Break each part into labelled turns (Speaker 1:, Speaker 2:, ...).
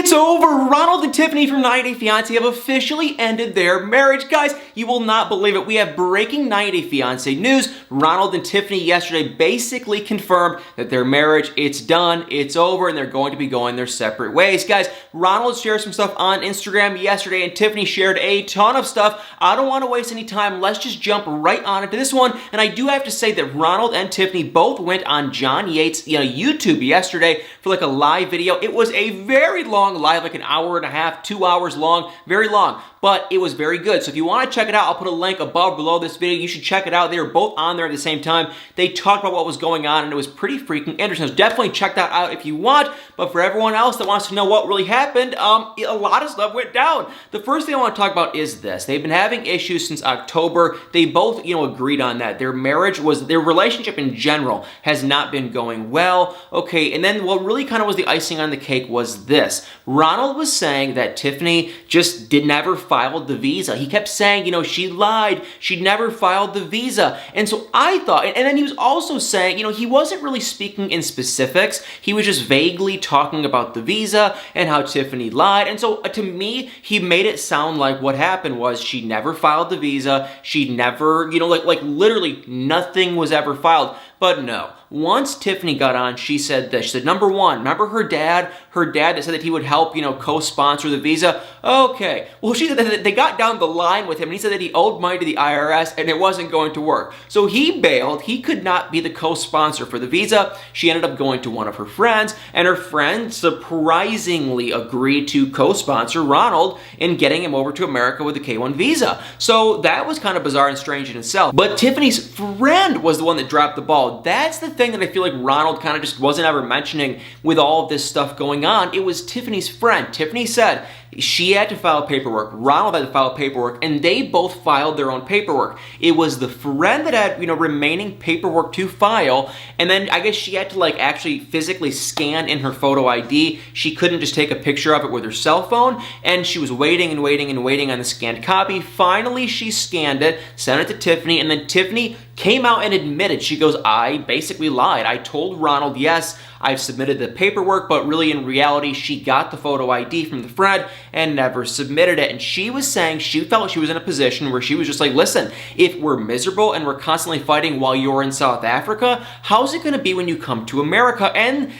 Speaker 1: It's over! Ronald and Tiffany from 90 Day Fiance have officially ended their marriage. Guys, you will not believe it. We have breaking 90 Day Fiance news. Ronald and Tiffany yesterday basically confirmed that their marriage, it's done, it's over, and they're going to be going their separate ways. Guys, Ronald shared some stuff on Instagram yesterday, and Tiffany shared a ton of stuff. I don't want to waste any time. Let's just jump right on into this one. And I do have to say that Ronald and Tiffany both went on John Yates' YouTube yesterday for like a live video. It was a very long live, like an hour and a half, 2 hours long, very long, but it was very good. So if you want to check it out, I'll put a link above below this video. You should check it out. They were both on there at the same time. They talked about what was going on, and it was pretty freaking interesting. So definitely check that out if you want. But for everyone else that wants to know what really happened, a lot of stuff went down. The first thing I want to talk about is this. They've been having issues since October. They both, agreed on that. Their relationship in general has not been going well. Okay, and then what really kind of was the icing on the cake was this. Ronald was saying that Tiffany just never filed the visa. He kept saying, she lied. She never filed the visa. And so I thought, and then he was also saying, he wasn't really speaking in specifics. He was just vaguely talking about the visa and how Tiffany lied. And so to me, he made it sound like what happened was she never filed the visa. She never, like literally nothing was ever filed. But no. Once Tiffany got on, she said this. She said, number one, remember her dad that said that he would help, co-sponsor the visa? Okay. Well, she said that they got down the line with him, and he said that he owed money to the IRS, and it wasn't going to work. So he bailed. He could not be the co-sponsor for the visa. She ended up going to one of her friends, and her friend surprisingly agreed to co-sponsor Ronald in getting him over to America with the K-1 visa. So that was kind of bizarre and strange in itself. But Tiffany's friend was the one that dropped the ball. That's the thing that I feel like Ronald kind of just wasn't ever mentioning with all of this stuff going on. It was Tiffany's friend. Tiffany said she had to file paperwork, Ronald had to file paperwork, and they both filed their own paperwork. It was the friend that had, remaining paperwork to file, and then I guess she had to actually physically scan in her photo ID. She couldn't just take a picture of it with her cell phone, and she was waiting and waiting and waiting on the scanned copy. Finally, she scanned it, sent it to Tiffany, and then Tiffany came out and admitted. She goes, I basically lied. I told Ronald, yes, I've submitted the paperwork, but really in reality, she got the photo ID from the friend and never submitted it. And she was saying she felt she was in a position where she was just like, listen, if we're miserable and we're constantly fighting while you're in South Africa, how's it going to be when you come to America? And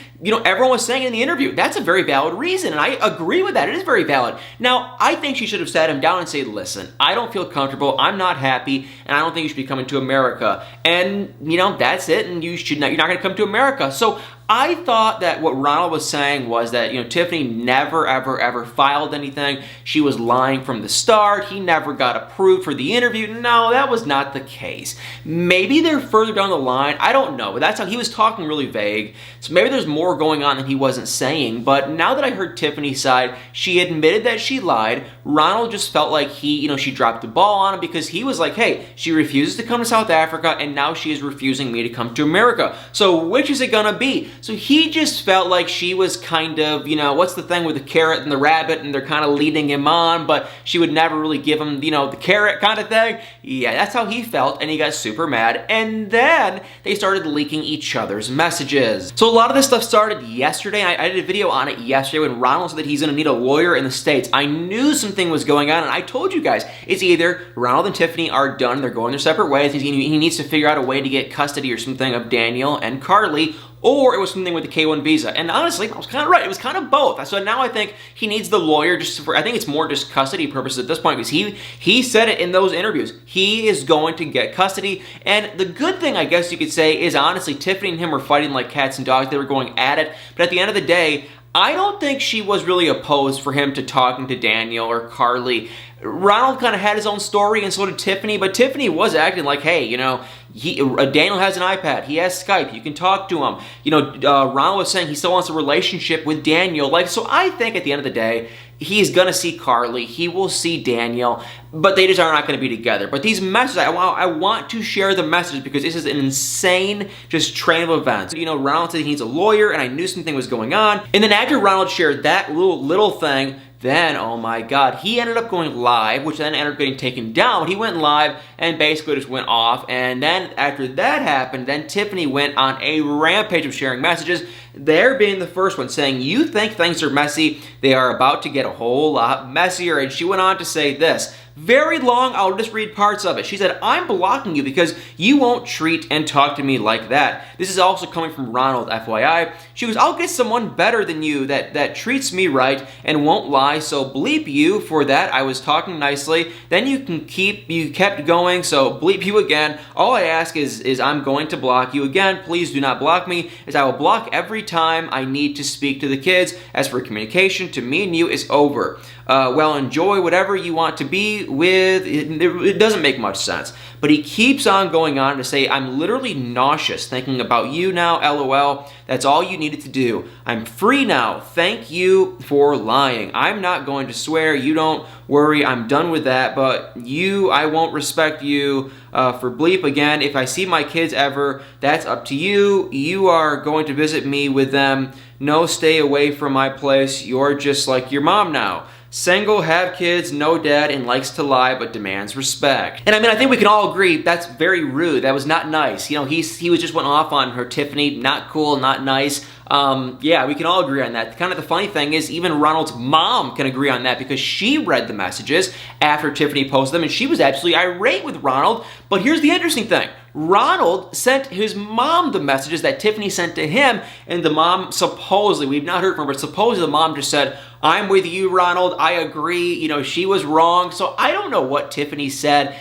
Speaker 1: everyone was saying in the interview, that's a very valid reason, and I agree with that. It is very valid. Now, I think she should have sat him down and said, listen, I don't feel comfortable, I'm not happy, and I don't think you should be coming to America. And, that's it, and you're not going to come to America. So I thought that what Ronald was saying was that, Tiffany never, ever, ever filed anything. She was lying from the start. He never got approved for the interview. No, that was not the case. Maybe they're further down the line. I don't know, but that's how he was talking really vague. So maybe there's more going on than he wasn't saying. But now that I heard Tiffany's side, she admitted that she lied. Ronald just felt like she dropped the ball on him because he was like, hey, she refuses to come to South Africa, and now she is refusing me to come to America. So which is it gonna be? So he just felt like she was kind of, what's the thing with the carrot and the rabbit, and they're kind of leading him on, but she would never really give him, the carrot kind of thing. Yeah, that's how he felt, and he got super mad. And then they started leaking each other's messages. So a lot of this stuff started yesterday. I did a video on it yesterday when Ronald said that he's going to need a lawyer in the States. I knew something was going on, and I told you guys, it's either Ronald and Tiffany are done, they're going their separate ways, he needs to figure out a way to get custody or something of Daniel and Carly, or it was something with the K-1 visa. And honestly, I was kind of right. It was kind of both. So now I think he needs the lawyer just for, I think it's more just custody purposes at this point, because he said it in those interviews. He is going to get custody. And the good thing, I guess you could say, is honestly, Tiffany and him were fighting like cats and dogs. They were going at it. But at the end of the day, I don't think she was really opposed for him to talking to Daniel or Carly. Ronald kind of had his own story, and so did Tiffany, but Tiffany was acting like, hey, Daniel has an iPad, he has Skype, you can talk to him. Ronald was saying he still wants a relationship with Daniel. So I think at the end of the day, he's gonna see Carly, he will see Daniel, but they just are not gonna be together. But these messages, I want to share the messages because this is an insane just train of events. Ronald said he needs a lawyer, and I knew something was going on. And then after Ronald shared that little thing, then, oh my God, he ended up going live, which then ended up getting taken down. He went live and basically just went off. And then after that happened, then Tiffany went on a rampage of sharing messages. They're being the first one saying, you think things are messy, they are about to get a whole lot messier. And she went on to say this, very long, I'll just read parts of it. She said, I'm blocking you because you won't treat and talk to me like that. This is also coming from Ronald, FYI. She goes, I'll get someone better than you that treats me right and won't lie, so bleep you for that. I was talking nicely. Then you kept going, so bleep you again. All I ask is I'm going to block you again. Please do not block me, as I will block every time I need to speak to the kids. As for communication, to me and you is over. Well, enjoy whatever you want to be with. It doesn't make much sense. But he keeps on going on to say, I'm literally nauseous thinking about you now, LOL. That's all you needed to do. I'm free now. Thank you for lying. I'm not going to swear. You don't worry. I'm done with that. But I won't respect you for bleep again. If I see my kids ever, that's up to you. You are going to visit me with them. No, stay away from my place. You're just like your mom now. Single, have kids, no dad, and likes to lie, but demands respect. And I mean, I think we can all agree that's very rude. That was not nice. You know, he was just went off on her, Tiffany. Not cool, not nice. Yeah, we can all agree on that. Kind of the funny thing is even Ronald's mom can agree on that because she read the messages after Tiffany posted them and she was absolutely irate with Ronald. But here's the interesting thing. Ronald sent his mom the messages that Tiffany sent to him, and the mom supposedly, we've not heard from her, but supposedly the mom just said, I'm with you, Ronald, I agree, you know, she was wrong. So I don't know what Tiffany said.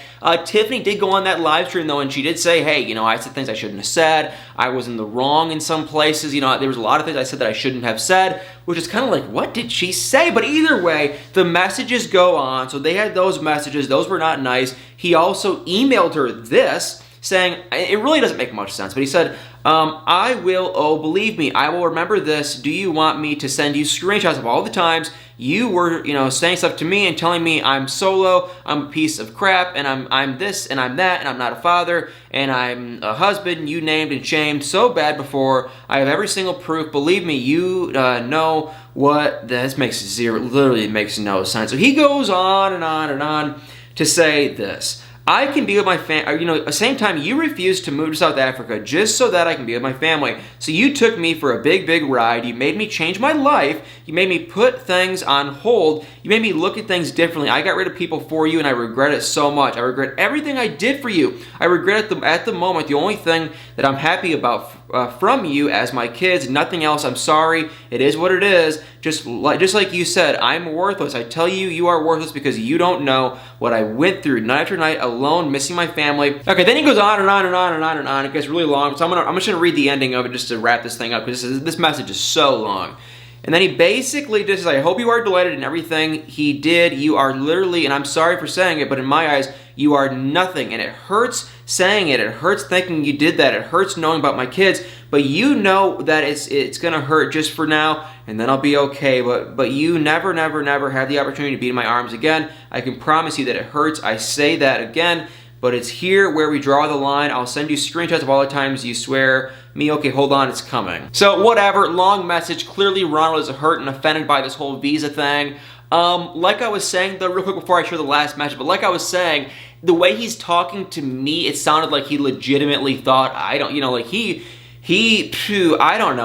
Speaker 1: Tiffany did go on that live stream though, and she did say, hey, you know, I said things I shouldn't have said. I was in the wrong in some places. You know, there was a lot of things I said that I shouldn't have said, which is kind of like, what did she say? But either way, the messages go on. So they had those messages. Those were not nice. He also emailed her this, saying, it really doesn't make much sense, but he said, I will, oh, believe me, I will remember this. Do you want me to send you screenshots of all the times you were, you know, saying stuff to me and telling me I'm solo, I'm a piece of crap, and I'm this, and I'm that, and I'm not a father, and I'm a husband, you named and shamed so bad before. I have every single proof. Believe me, you know what, this makes literally makes no sense. So he goes on and on and on to say this. I can be with my family, you know, at the same time you refused to move to South Africa just so that I can be with my family. So you took me for a big, big ride. You made me change my life. You made me put things on hold. You made me look at things differently. I got rid of people for you and I regret it so much. I regret everything I did for you. I regret at the moment, the only thing that I'm happy about from you as my kids, nothing else. I'm sorry. It is what it is. Just like you said, I'm worthless. I tell you, you are worthless because you don't know what I went through night after night alone, missing my family. Okay, then he goes on and on and on and on and on. It gets really long, so I'm just gonna read the ending of it just to wrap this thing up because this message is so long. And then he basically just says, I hope you are delighted in everything he did. You are literally, and I'm sorry for saying it, but in my eyes, you are nothing. And it hurts saying it. It hurts thinking you did that. It hurts knowing about my kids. But you know that it's going to hurt just for now, and then I'll be okay. But you never, never, never have the opportunity to be in my arms again. I can promise you that it hurts. I say that again. But it's here where we draw the line. I'll send you screenshots of all the times you swear me. Okay, hold on, it's coming. So whatever, long message. Clearly Ronald is hurt and offended by this whole visa thing. Like I was saying though, real quick before I share the last message, but like I was saying, the way he's talking to me, it sounded like he legitimately thought, I don't know,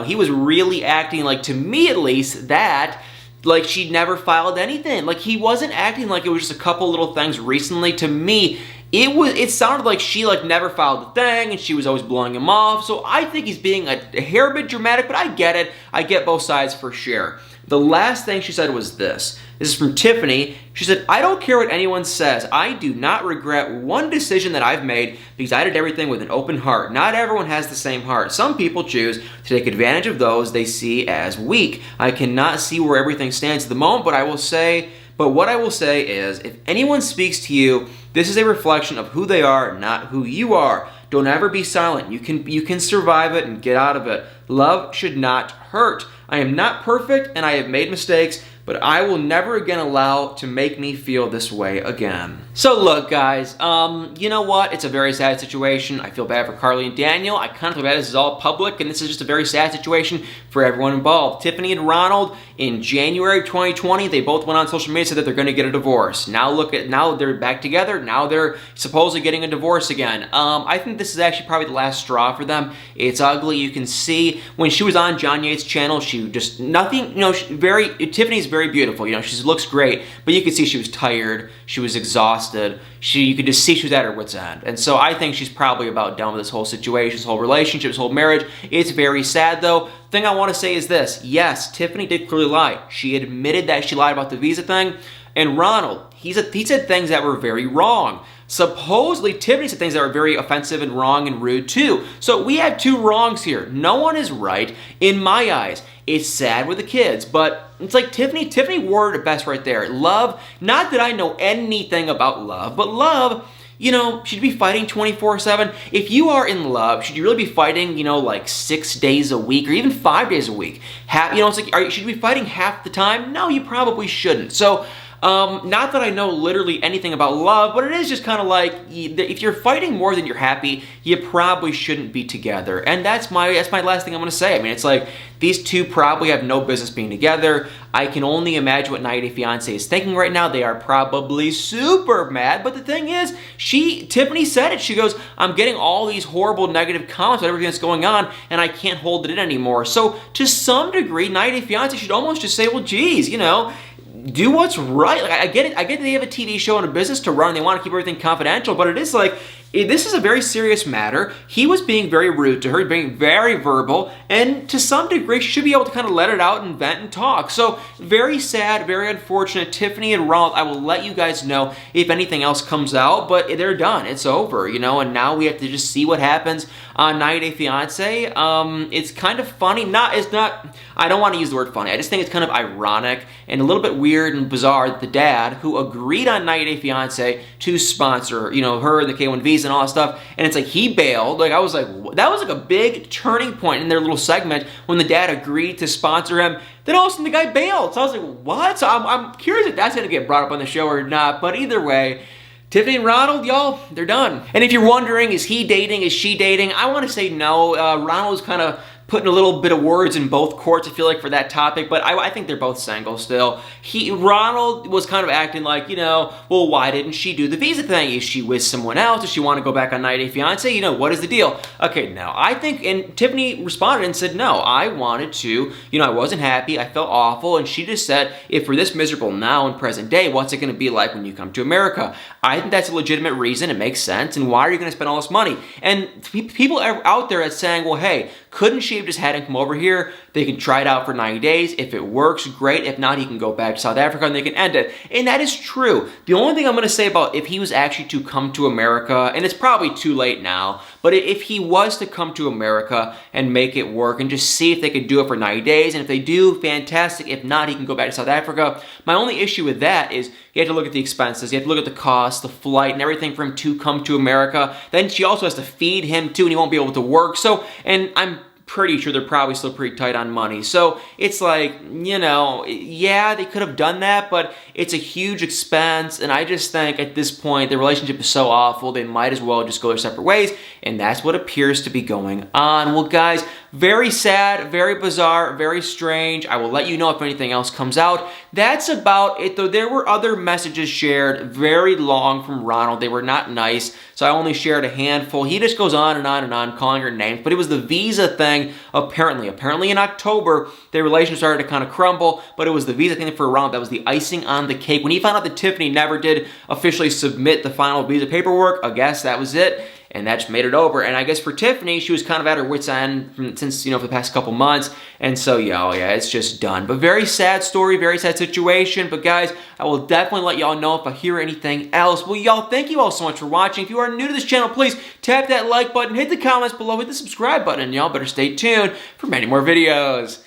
Speaker 1: he was really acting like, to me at least, that like she'd never filed anything. Like he wasn't acting like it was just a couple little things recently. To me, it sounded like she like never filed the thing and she was always blowing him off. So I think he's being a hair bit dramatic, but I get it. I get both sides for sure. The last thing she said was this. This is from Tiffany. She said, I don't care what anyone says. I do not regret one decision that I've made because I did everything with an open heart. Not everyone has the same heart. Some people choose to take advantage of those they see as weak. I cannot see where everything stands at the moment, but what I will say is, if anyone speaks to you, this is a reflection of who they are, not who you are. Don't ever be silent. You can survive it and get out of it. Love should not hurt. I am not perfect and I have made mistakes, but I will never again allow to make me feel this way again. So look, guys, you know what? It's a very sad situation. I feel bad for Carly and Daniel. I kind of feel bad this is all public, and this is just a very sad situation for everyone involved. Tiffany and Ronald, in January of 2020, they both went on social media and said that they're going to get a divorce. Now they're back together. Now they're supposedly getting a divorce again. I think this is actually probably the last straw for them. It's ugly. You can see when she was on John Yates' channel, she just nothing. Tiffany's very beautiful. She looks great, but you could see she was tired. She was exhausted. You could just see she was at her wit's end. And so I think she's probably about done with this whole situation, this whole relationship, this whole marriage. It's very sad, though. The thing I want to say is this. Yes, Tiffany did clearly lie. She admitted that she lied about the visa thing. And Ronald, he said things that were very wrong. Supposedly, Tiffany said things that were very offensive and wrong and rude, too. So we have two wrongs here. No one is right in my eyes. It's sad with the kids, but it's like Tiffany worded it best right there. Love, not that I know anything about love, but love, should you be fighting 24/7? If you are in love, should you really be fighting, like 6 days a week or even 5 days a week? It's like, should you be fighting half the time? No, you probably shouldn't. So, not that I know literally anything about love, but it is just kind of like, if you're fighting more than you're happy, you probably shouldn't be together. And that's my last thing I'm going to say. I mean, it's like, these two probably have no business being together. I can only imagine what 90 Day Fiance is thinking right now. They are probably super mad, but the thing is, Tiffany said it. She goes, I'm getting all these horrible negative comments about everything that's going on, and I can't hold it in anymore. So, to some degree, 90 Day Fiance should almost just say, well, geez, do what's right. Like, I get it. I get that they have a TV show and a business to run and they want to keep everything confidential, but it is like, this is a very serious matter. He was being very rude to her, being very verbal, and to some degree, she should be able to kind of let it out and vent and talk. So, very sad, very unfortunate. Tiffany and Ronald, I will let you guys know if anything else comes out, but they're done. It's over, and now we have to just see what happens on 90 Day Fiance. It's kind of funny. I don't want to use the word funny. I just think it's kind of ironic and a little bit weird and bizarre that the dad, who agreed on 90 Day Fiance to sponsor, her and the K1 visa and all that stuff, and it's like he bailed. Like, I was like, that was like a big turning point in their little segment when the dad agreed to sponsor him. Then all of a sudden the guy bailed. So I was like, what? So I'm curious if that's going to get brought up on the show or not. But either way, Tiffany and Ronald, y'all, they're done. And if you're wondering, is he dating? Is she dating? I want to say no. Ronald's kind of putting a little bit of words in both courts, I feel like, for that topic, but I think they're both single still. Ronald was kind of acting like, well, why didn't she do the visa thing? Is she with someone else? Does she want to go back on 90 Day Fiance? What is the deal? Okay, no, I think, and Tiffany responded and said, no, I wanted to, I wasn't happy, I felt awful, and she just said, if we're this miserable now in present day, what's it going to be like when you come to America? I think that's a legitimate reason, it makes sense, and why are you going to spend all this money? And people out there are saying, well, hey, couldn't she have just had him come over here? They can try it out for 90 days. If it works, great. If not, he can go back to South Africa and they can end it. And that is true. The only thing I'm going to say about if he was actually to come to America, and it's probably too late now, but if he was to come to America and make it work and just see if they could do it for 90 days, and if they do, fantastic. If not, he can go back to South Africa. My only issue with that is you have to look at the expenses. You have to look at the cost, the flight, and everything for him to come to America. Then she also has to feed him too, and he won't be able to work. So, and I'm pretty sure they're probably still pretty tight on money. So it's like, yeah, they could have done that, but it's a huge expense. And I just think at this point, the relationship is so awful, they might as well just go their separate ways. And that's what appears to be going on. Well, guys, very sad, very bizarre, very strange. I will let you know if anything else comes out. That's about it, though. There were other messages shared, very long, from Ronald. They were not nice, so I only shared a handful. He just goes on and on and on, calling her names. But it was the visa thing, apparently. Apparently in October, their relationship started to kind of crumble, but it was the visa thing for Ronald that was the icing on the cake. When he found out that Tiffany never did officially submit the final visa paperwork, I guess that was it. And that just made it over. And I guess for Tiffany, she was kind of at her wit's end since, for the past couple months. And so, yeah, it's just done. But very sad story, very sad situation. But guys, I will definitely let y'all know if I hear anything else. Well, y'all, thank you all so much for watching. If you are new to this channel, please tap that like button, hit the comments below, hit the subscribe button, and y'all better stay tuned for many more videos.